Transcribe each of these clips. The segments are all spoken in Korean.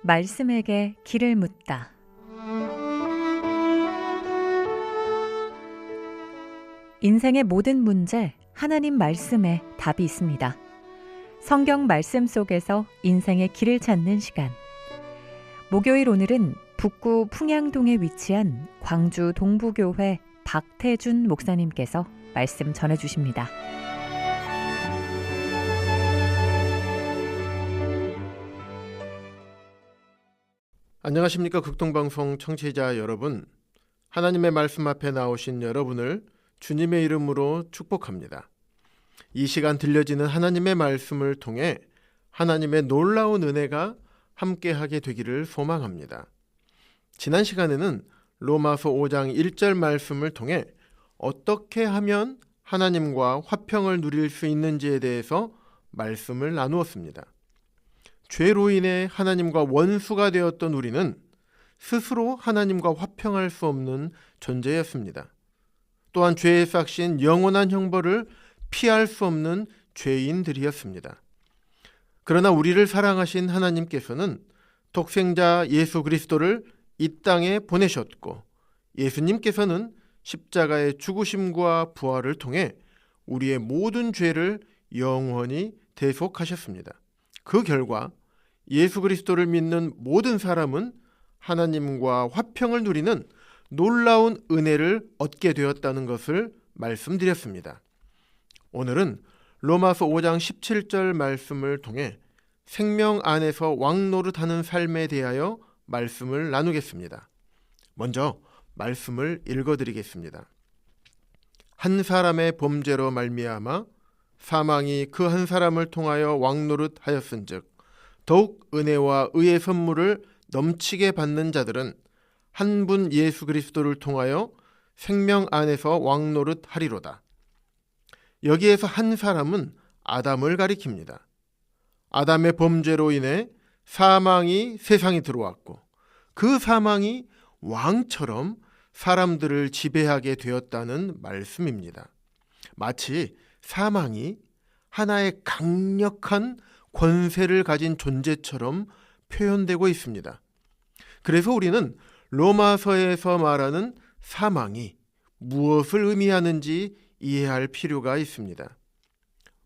말씀에게 길을 묻다. 인생의 모든 문제, 하나님 말씀에 답이 있습니다. 성경 말씀 속에서 인생의 길을 찾는 시간. 목요일 오늘은 북구 풍양동에 위치한 광주 동부교회 박태준 목사님께서 말씀 전해주십니다. 안녕하십니까. 극동방송 청취자 여러분, 하나님의 말씀 앞에 나오신 여러분을 주님의 이름으로 축복합니다. 이 시간 들려지는 하나님의 말씀을 통해 하나님의 놀라운 은혜가 함께하게 되기를 소망합니다. 지난 시간에는 로마서 5장 1절 말씀을 통해 어떻게 하면 하나님과 화평을 누릴 수 있는지에 대해서 말씀을 나누었습니다. 죄로 인해 하나님과 원수가 되었던 우리는 스스로 하나님과 화평할 수 없는 존재였습니다. 또한 죄에 싹신 영원한 형벌을 피할 수 없는 죄인들이었습니다. 그러나 우리를 사랑하신 하나님께서는 독생자 예수 그리스도를 이 땅에 보내셨고, 예수님께서는 십자가의 죽으심과 부활을 통해 우리의 모든 죄를 영원히 대속하셨습니다. 그 결과 예수 그리스도를 믿는 모든 사람은 하나님과 화평을 누리는 놀라운 은혜를 얻게 되었다는 것을 말씀드렸습니다. 오늘은 로마서 5장 17절 말씀을 통해 생명 안에서 왕노릇하는 삶에 대하여 말씀을 나누겠습니다. 먼저 말씀을 읽어드리겠습니다. 한 사람의 범죄로 말미암아 사망이 그 한 사람을 통하여 왕노릇하였은즉 더욱 은혜와 의의 선물을 넘치게 받는 자들은 한 분 예수 그리스도를 통하여 생명 안에서 왕노릇하리로다. 여기에서 한 사람은 아담을 가리킵니다. 아담의 범죄로 인해 사망이 세상에 들어왔고, 그 사망이 왕처럼 사람들을 지배하게 되었다는 말씀입니다. 마치 사망이 하나의 강력한 권세를 가진 존재처럼 표현되고 있습니다. 그래서 우리는 로마서에서 말하는 사망이 무엇을 의미하는지 이해할 필요가 있습니다.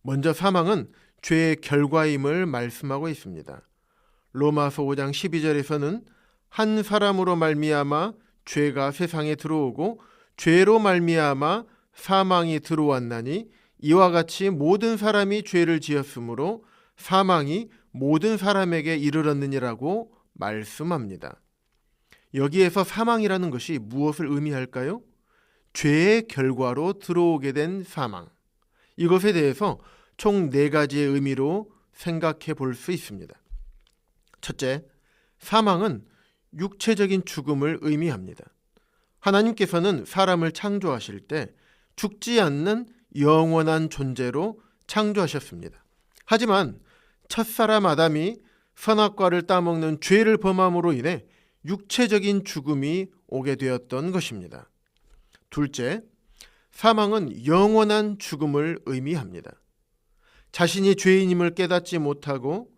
먼저 사망은 죄의 결과임을 말씀하고 있습니다. 로마서 5장 12절에서는 한 사람으로 말미암아 죄가 세상에 들어오고 죄로 말미암아 사망이 들어왔나니 이와 같이 모든 사람이 죄를 지었으므로 사망이 모든 사람에게 이르렀느니라고 말씀합니다. 여기에서 사망이라는 것이 무엇을 의미할까요? 죄의 결과로 들어오게 된 사망. 이것에 대해서 총 4가지의 의미로 생각해 볼 수 있습니다. 첫째, 사망은 육체적인 죽음을 의미합니다. 하나님께서는 사람을 창조하실 때 죽지 않는 영원한 존재로 창조하셨습니다. 하지만 첫사람 아담이 선악과를 따먹는 죄를 범함으로 인해 육체적인 죽음이 오게 되었던 것입니다. 둘째, 사망은 영원한 죽음을 의미합니다. 자신이 죄인임을 깨닫지 못하고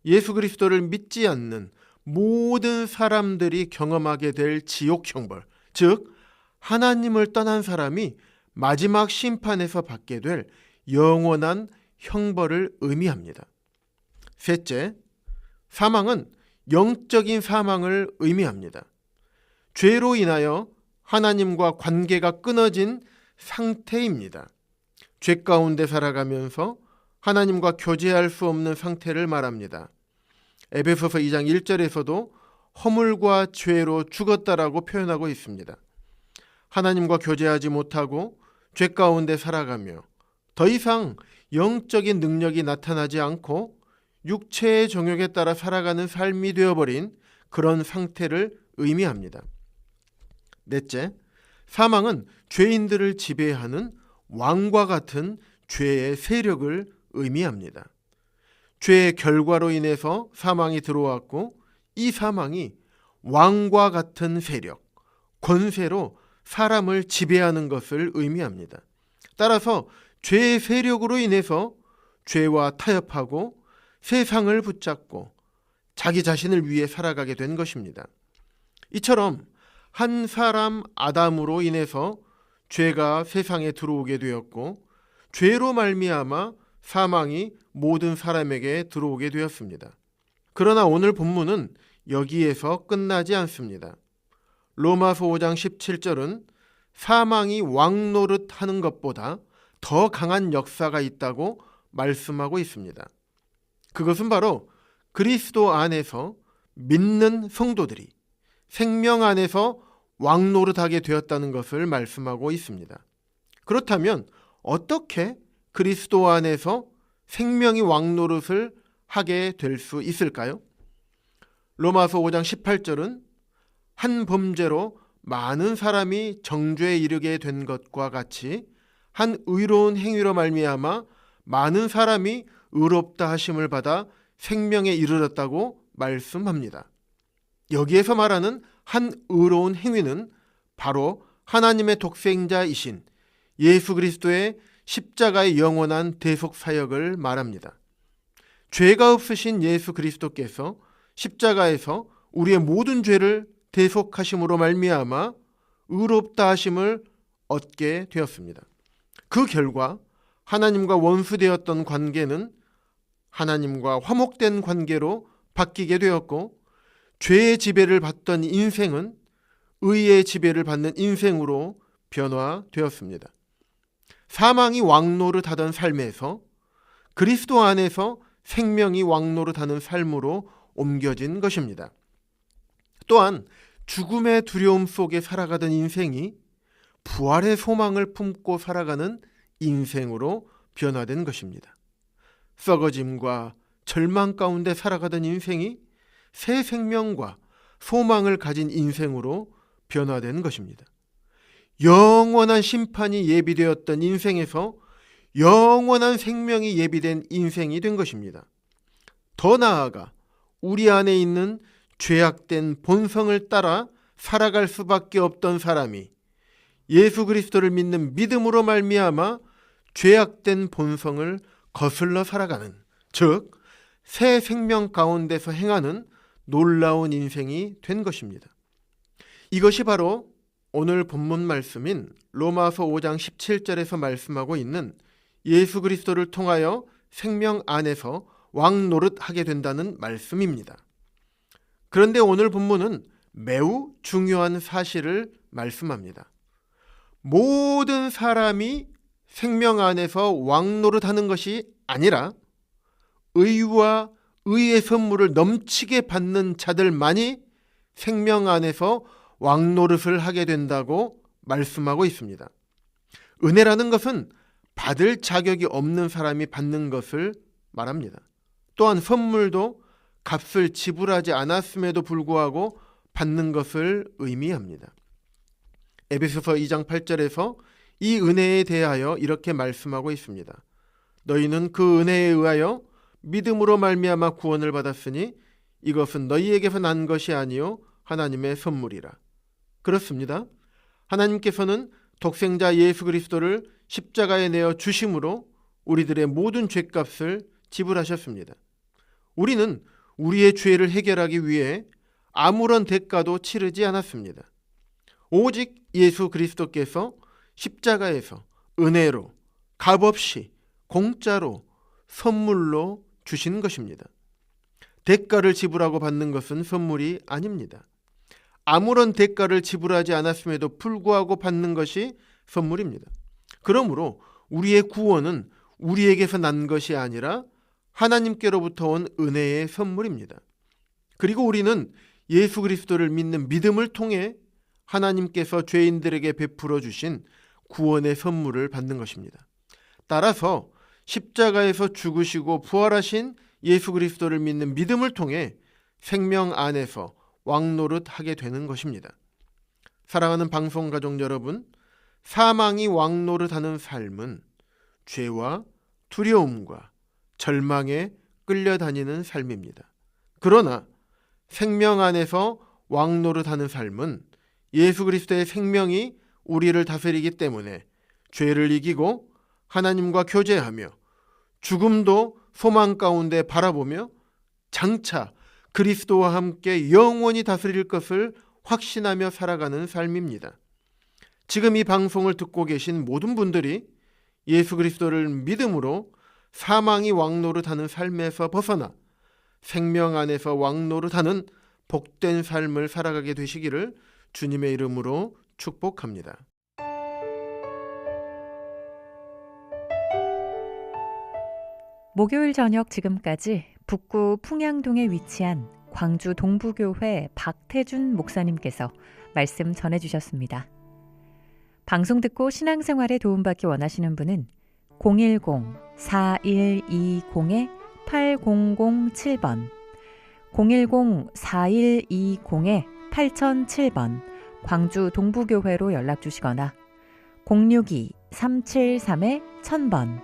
예수 그리스도를 믿지 않는 모든 사람들이 경험하게 될 지옥 형벌, 즉 하나님을 떠난 사람이 마지막 심판에서 받게 될 영원한 형벌을 의미합니다. 셋째, 사망은 영적인 사망을 의미합니다. 죄로 인하여 하나님과 관계가 끊어진 상태입니다. 죄 가운데 살아가면서 하나님과 교제할 수 없는 상태를 말합니다. 에베소서 2장 1절에서도 허물과 죄로 죽었다라고 표현하고 있습니다. 하나님과 교제하지 못하고 죄 가운데 살아가며 더 이상 영적인 능력이 나타나지 않고 육체의 정욕에 따라 살아가는 삶이 되어버린 그런 상태를 의미합니다. 넷째, 사망은 죄인들을 지배하는 왕과 같은 죄의 세력을 의미합니다. 죄의 결과로 인해서 사망이 들어왔고, 이 사망이 왕과 같은 세력, 권세로 사람을 지배하는 것을 의미합니다. 따라서 죄의 세력으로 인해서 죄와 타협하고 세상을 붙잡고 자기 자신을 위해 살아가게 된 것입니다. 이처럼 한 사람 아담으로 인해서 죄가 세상에 들어오게 되었고 죄로 말미암아 사망이 모든 사람에게 들어오게 되었습니다. 그러나 오늘 본문은 여기에서 끝나지 않습니다. 로마서 5장 17절은 사망이 왕노릇하는 것보다 더 강한 역사가 있다고 말씀하고 있습니다. 그것은 바로 그리스도 안에서 믿는 성도들이 생명 안에서 왕노릇하게 되었다는 것을 말씀하고 있습니다. 그렇다면 어떻게 그리스도 안에서 생명이 왕노릇을 하게 될 수 있을까요? 로마서 5장 18절은 한 범죄로 많은 사람이 정죄에 이르게 된 것과 같이 한 의로운 행위로 말미암아 많은 사람이 의롭다 하심을 받아 생명에 이르렀다고 말씀합니다. 여기에서 말하는 한 의로운 행위는 바로 하나님의 독생자이신 예수 그리스도의 십자가의 영원한 대속 사역을 말합니다. 죄가 없으신 예수 그리스도께서 십자가에서 우리의 모든 죄를 대속하심으로 말미암아 의롭다 하심을 얻게 되었습니다. 그 결과 하나님과 원수되었던 관계는 하나님과 화목된 관계로 바뀌게 되었고 죄의 지배를 받던 인생은 의의 지배를 받는 인생으로 변화되었습니다. 사망이 왕노릇하던 삶에서 그리스도 안에서 생명이 왕노릇하는 삶으로 옮겨진 것입니다. 또한 죽음의 두려움 속에 살아가던 인생이 부활의 소망을 품고 살아가는 인생으로 변화된 것입니다. 썩어짐과 절망 가운데 살아가던 인생이 새 생명과 소망을 가진 인생으로 변화된 것입니다. 영원한 심판이 예비되었던 인생에서 영원한 생명이 예비된 인생이 된 것입니다. 더 나아가 우리 안에 있는 죄악된 본성을 따라 살아갈 수밖에 없던 사람이 예수 그리스도를 믿는 믿음으로 말미암아 죄악된 본성을 거슬러 살아가는, 즉 새 생명 가운데서 행하는 놀라운 인생이 된 것입니다. 이것이 바로 오늘 본문 말씀인 로마서 5장 17절에서 말씀하고 있는 예수 그리스도를 통하여 생명 안에서 왕노릇하게 된다는 말씀입니다. 그런데 오늘 본문은 매우 중요한 사실을 말씀합니다. 모든 사람이 생명 안에서 왕노릇하는 것이 아니라 의와 의의 선물을 넘치게 받는 자들만이 생명 안에서 왕노릇을 하게 된다고 말씀하고 있습니다. 은혜라는 것은 받을 자격이 없는 사람이 받는 것을 말합니다. 또한 선물도 값을 지불하지 않았음에도 불구하고 받는 것을 의미합니다. 에베소서 2장 8절에서 이 은혜에 대하여 이렇게 말씀하고 있습니다. 너희는 그 은혜에 의하여 믿음으로 말미암아 구원을 받았으니 이것은 너희에게서 난 것이 아니요 하나님의 선물이라. 그렇습니다. 하나님께서는 독생자 예수 그리스도를 십자가에 내어 주심으로 우리들의 모든 죄값을 지불하셨습니다. 우리는 우리의 죄를 해결하기 위해 아무런 대가도 치르지 않았습니다. 오직 예수 그리스도께서 십자가에서 은혜로 값없이 공짜로 선물로 주신 것입니다. 대가를 지불하고 받는 것은 선물이 아닙니다. 아무런 대가를 지불하지 않았음에도 불구하고 받는 것이 선물입니다. 그러므로 우리의 구원은 우리에게서 난 것이 아니라 하나님께로부터 온 은혜의 선물입니다. 그리고 우리는 예수 그리스도를 믿는 믿음을 통해 하나님께서 죄인들에게 베풀어 주신 구원의 선물을 받는 것입니다. 따라서 십자가에서 죽으시고 부활하신 예수 그리스도를 믿는 믿음을 통해 생명 안에서 왕노릇하게 되는 것입니다. 사랑하는 방송가족 여러분, 사망이 왕노릇하는 삶은 죄와 두려움과 절망에 끌려다니는 삶입니다. 그러나 생명 안에서 왕노릇하는 삶은 예수 그리스도의 생명이 우리를 다스리기 때문에 죄를 이기고 하나님과 교제하며 죽음도 소망 가운데 바라보며 장차 그리스도와 함께 영원히 다스릴 것을 확신하며 살아가는 삶입니다. 지금 이 방송을 듣고 계신 모든 분들이 예수 그리스도를 믿음으로 사망이 왕노릇하는 삶에서 벗어나 생명 안에서 왕노릇하는 복된 삶을 살아가게 되시기를 주님의 이름으로 축복합니다. 목요일 저녁 지금까지 북구 풍양동에 위치한 광주 동부교회 박태준 목사님께서 말씀 전해주셨습니다. 방송 듣고 신앙생활에 도움받기 원하시는 분은 010-4120-8007번 010-4120-8007번 광주 동부교회로 연락주시거나 062-373-1000번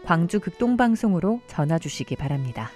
광주 극동방송으로 전화주시기 바랍니다.